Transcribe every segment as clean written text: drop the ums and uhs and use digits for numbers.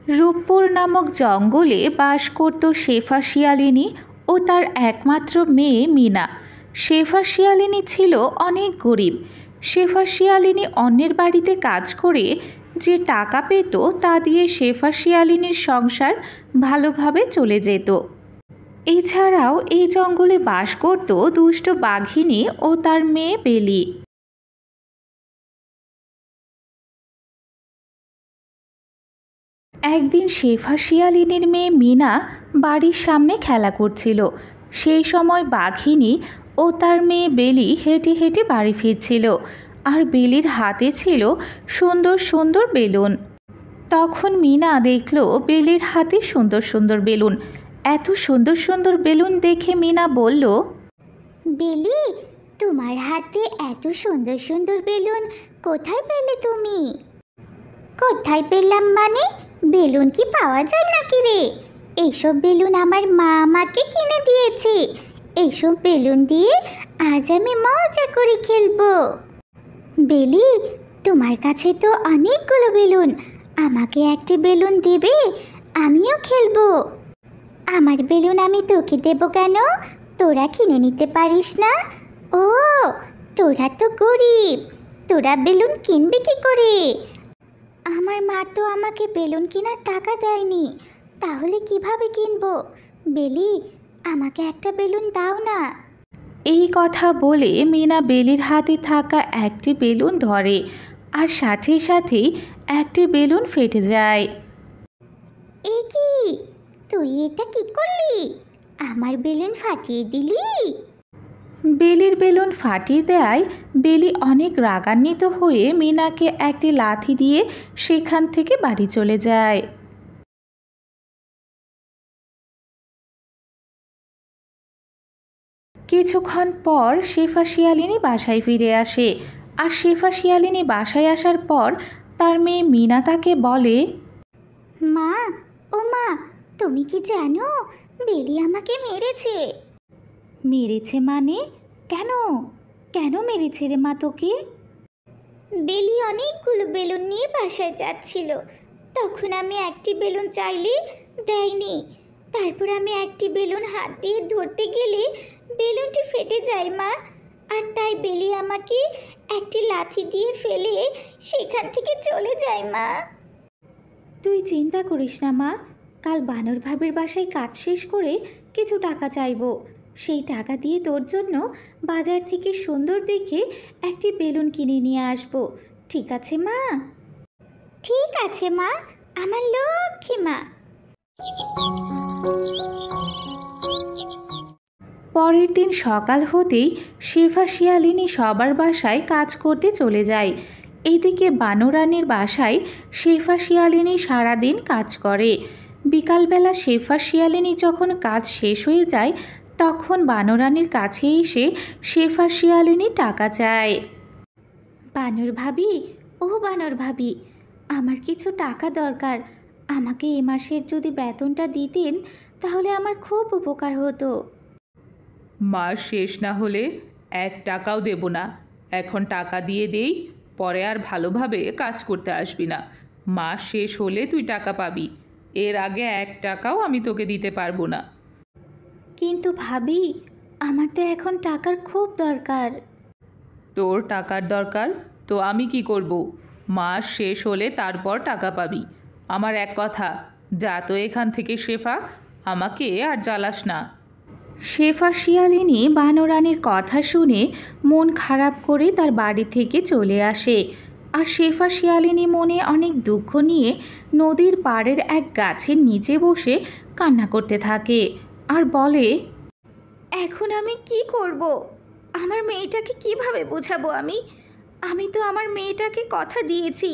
রূপপুর নামক জঙ্গলে বাস করত শেফা শিয়ালিনী ও তার একমাত্র মেয়ে মিনা। শেফা শিয়ালিনী ছিল অনেক গরিব। শেফা শিয়ালিনী অন্যের বাড়িতে কাজ করে যে টাকা পেত তা দিয়ে শেফা শিয়ালিনীর সংসার ভালোভাবে চলে যেত। এছাড়াও এই জঙ্গলে বাস করত দুষ্ট বাঘিনী ও তার মেয়ে বেলি। একদিন শেফা শিয়ালিনীর মেয়ে মিনা বাড়ির সামনে খেলা করছিল। সেই সময় বাঘিনী ও তার মেয়ে বেলি হেঁটে হেঁটে বাড়ি ফিরছিল, আর বেলির হাতে ছিল সুন্দর সুন্দর বেলুন। তখন মিনা দেখল বেলির হাতে সুন্দর সুন্দর বেলুন। এত সুন্দর সুন্দর বেলুন দেখে মিনা বলল, বেলি, তোমার হাতে এত সুন্দর সুন্দর বেলুন কোথায় পেলে তুমি? কোথায় পেলাম মানে, বেলুন কি পাওয়া যায় নাকি রে? এইসব বেলুন আমার মা আমাকে কিনে দিয়েছে। এইসব বেলুন দিয়ে আজ আমি মজা করে খেলবো। বেলি, তোমার কাছে তো অনেকগুলো বেলুন, আমাকে একটি বেলুন দেবে? আমিও খেলবো। আমার বেলুন আমি তোকে দেবো কেন? তোরা কিনে নিতে পারিস না? ও, তোরা তো গরিব, তোরা বেলুন কিনবি কি করে? আমার মা তো আমাকে বেলুন কেনার টাকা দেয়নি, তাহলে কিভাবে কিনবো? বেলি, আমাকে একটা বেলুন দাও না। এই কথা বলে মিনা বেলির হাতে থাকা একটি বেলুন ধরে, আর সাথে সাথেই একটি বেলুন ফেটে যায়। এ কি, তুই এটা কি করলি? আমার বেলুন ফাটিয়ে দিলি? বেলির বেলুন ফাটিয়ে দেয় বেলি অনেক রাগান্বিত হয়ে মিনাকে একটি লাথি দিয়ে সেখান থেকে বাড়ি চলে যায়। কিছুক্ষণ পর শেফা শিয়ালিনী বাসায় ফিরে আসে, আর শেফা শিয়ালিনী বাসায় আসার পর তার মেয়ে মিনা তাকে বলে, মা, ও মা, তুমি কি জানো বেলি আমাকে মেরেছে? মেরেছে মানে? কেন কেন মেরেছে রে মা তোকে? বেলি অনেকগুলো বেলুন নিয়ে বাসায় যাচ্ছিল, তখন আমি একটি বেলুন চাইলে দেয়নি। তারপর আমি একটি বেলুন হাত দিয়ে ধরতে গেলে বেলুনটি ফেটে যায় মা, আর তাই বেলি আমাকে একটি লাথি দিয়ে ফেলে সেখান থেকে চলে যায় মা। তুই চিন্তা করিস না মা, কাল বানর ভাবির বাসায় কাজ শেষ করে কিছু টাকা চাইবো, সেই টাকা দিয়ে তোর জন্য বাজার থেকে সুন্দর দেখে একটি বেলুন কিনে নিয়ে আসবো। ঠিক আছে মা? ঠিক আছে মা, আমার লক্ষ্মী মা। পরের দিন সকাল হতেই শেফা শিয়ালিনী সবার বাসায় কাজ করতে চলে যায়। এদিকে বানরানির বাসায় শেফা শিয়ালিনী সারাদিন কাজ করে। বিকালবেলা শেফা শিয়ালিনী যখন কাজ শেষ হয়ে যায় তখন বানরানির কাছে এসে শেফা শিয়ালিনী টাকা চায়। বানর ভাবি, ও বানর ভাবি, আমার কিছু টাকা দরকার। আমাকে এ মাসের যদি বেতনটা দিতেন তাহলে আমার খুব উপকার হতো। মাস শেষ না হলে 1 টাকাও দেব না। এখন টাকা দিয়ে দেই, পরে আর ভালোভাবে কাজ করতে আসবি না। মাস শেষ হলে তুই টাকা পাবি, এর আগে 1 টাকাও আমি তোকে দিতে পারবো না। কিন্তু ভাবি, আমার তো এখন টাকার খুব দরকার। তোর টাকার দরকার তো আমি কি করব? মাস শেষ হলে তারপর টাকা পাবি। আমার এক কথা, যা তো এখান থেকে শেফা, আমাকে আর জ্বালাস না। শেফা শিয়ালিনী বানরানির কথা শুনে মন খারাপ করে তার বাড়ি থেকে চলে আসে। আর শেফা শিয়ালিনী মনে অনেক দুঃখ নিয়ে নদীর পাড়ের এক গাছের নিচে বসে কান্না করতে থাকে আর বলে, এখন আমি কি করব? আমার মেয়েটাকে কিভাবে বোঝাবো আমি? আমি তো আমার মেয়েটাকে কথা দিয়েছি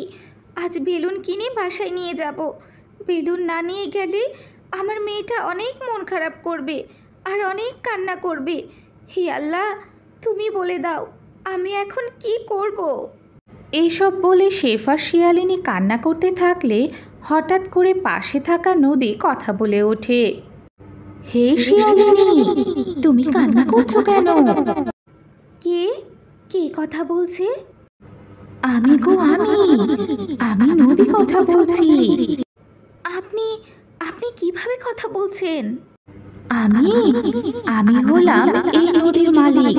আজ বেলুন কিনে বাসায় নিয়ে যাব। বেলুন না নিয়ে গেলে আমার মেয়েটা অনেক মন খারাপ করবে আর অনেক কান্না করবে। হে আল্লাহ, তুমি বলে দাও আমি এখন কি করব? এইসব বলে শেফা শিয়ালিনী কান্না করতে থাকলে হঠাৎ করে পাশে থাকা নদী কথা বলে ওঠে, হে শিয়ালিনী, তুমি কান্না করছো কেন? কে কে কথা বলছে? আমি গো, আমি নদী কথা বলছি। আপনি আপনি কিভাবে কথা বলছেন? আমি আমি হলাম এই নদীর মালিক।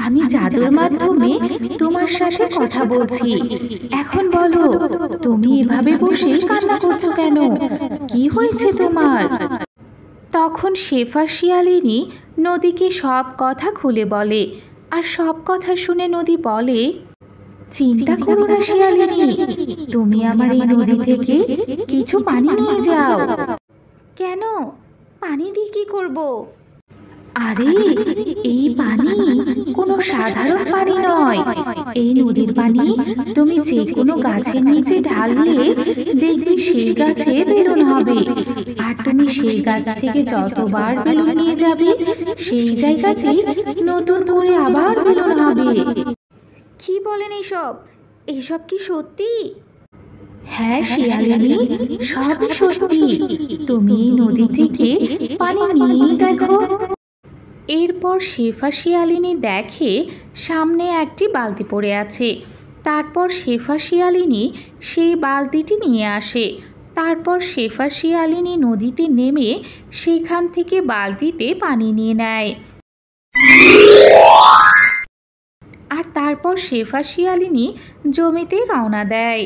আমি জাদুর মাধ্যমে তোমার সাথে কথা বলছি। এখন বলো, তুমি এভাবে বসে কান্না করছো কেন? কি হয়েছে তোমার? তখন শেফা শিয়ালিনী নদীকে সব কথা খুলে বলে। আর সব কথা শুনে নদী বলে, চিন্তা করো না শিয়ালিনী, তুমি আমার এই নদী থেকে কিছু পানি নিয়ে যাও। কেন? পানি দিয়ে কি করব? আরে, এই পানি কোনো সাধারণ পানি নয়। এই নদীর পানি তুমি যে কোনো গাছের নিচে ঢাললে দেখবে সেই গাছে বেলুন হবে। আর তুমি সেই গাছ থেকে যতবার বেলুন নিয়ে যাবে সেই জায়গাতে নতুন করে আবার বেলুন হবে। কি বলেন এসব? এসব কি সত্যি? হ্যাঁ শিয়ালিনী, সব সত্যি। তুমি এই নদী থেকে পানি নিয়ে দেখো। এরপর শেফা শিয়ালিনী দেখে সামনে একটি বালতি পড়ে আছে। তারপর শেফা শিয়ালিনী সেই বালতিটি নিয়ে আসে। তারপর শেফা শিয়ালিনী নদীতে নেমে সেখান থেকে বালতিতে পানি নিয়ে নেয়। আর তারপর শেফা শিয়ালিনী জমিতে রওনা দেয়।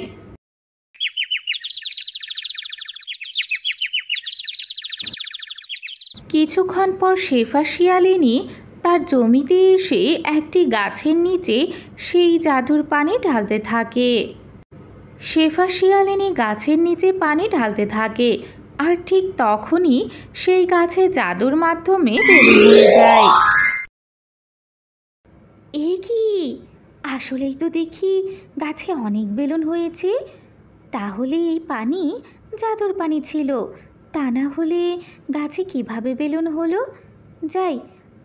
কিছুক্ষণ পর শেফা শিয়ালিনী তার জমিতে এসে একটি গাছের নিচে সেই জাদুর পানি ঢালতে থাকে। শেফা শিয়ালিনী গাছের নিচে পানি ঢালতে থাকে। আর ঠিক তখনই সেই গাছে জাদুর মাধ্যমে বেলুন হয়ে যায়। এ কি? আসলেই তো দেখি গাছে অনেক বেলুন হয়েছে। তাহলে এই পানি জাদুর পানি ছিল, তা না হলে গাছে কিভাবে বেলুন হলো? যাই,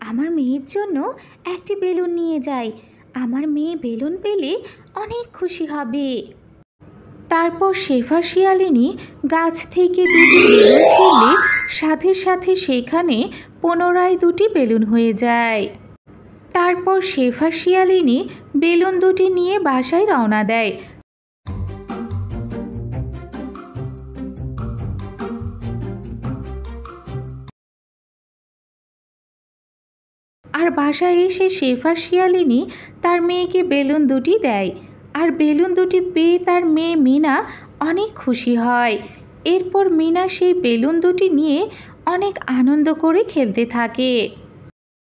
আমার মেয়ের জন্য একটি বেলুন নিয়ে যাই। আমার মেয়ে বেলুন পেলে অনেক খুশি হবে। তারপর শেফা শিয়ালিনী গাছ থেকে দুটি বেলুন ছিঁড়লে সাথে সাথে সেখানে পুনরায় দুটি বেলুন হয়ে যায়। তারপর শেফা শিয়ালিনী বেলুন দুটি নিয়ে বাসায় রওনা দেয়। আর বাসায় এসে শেফা শিয়ালিনী তার মেয়েকে বেলুন দুটি দেয়। আর বেলুন দুটি পেয়ে তার মেয়ে মিনা অনেক খুশি হয়। এরপর মিনা সেই বেলুন দুটি নিয়ে অনেক আনন্দ করে খেলতে থাকে।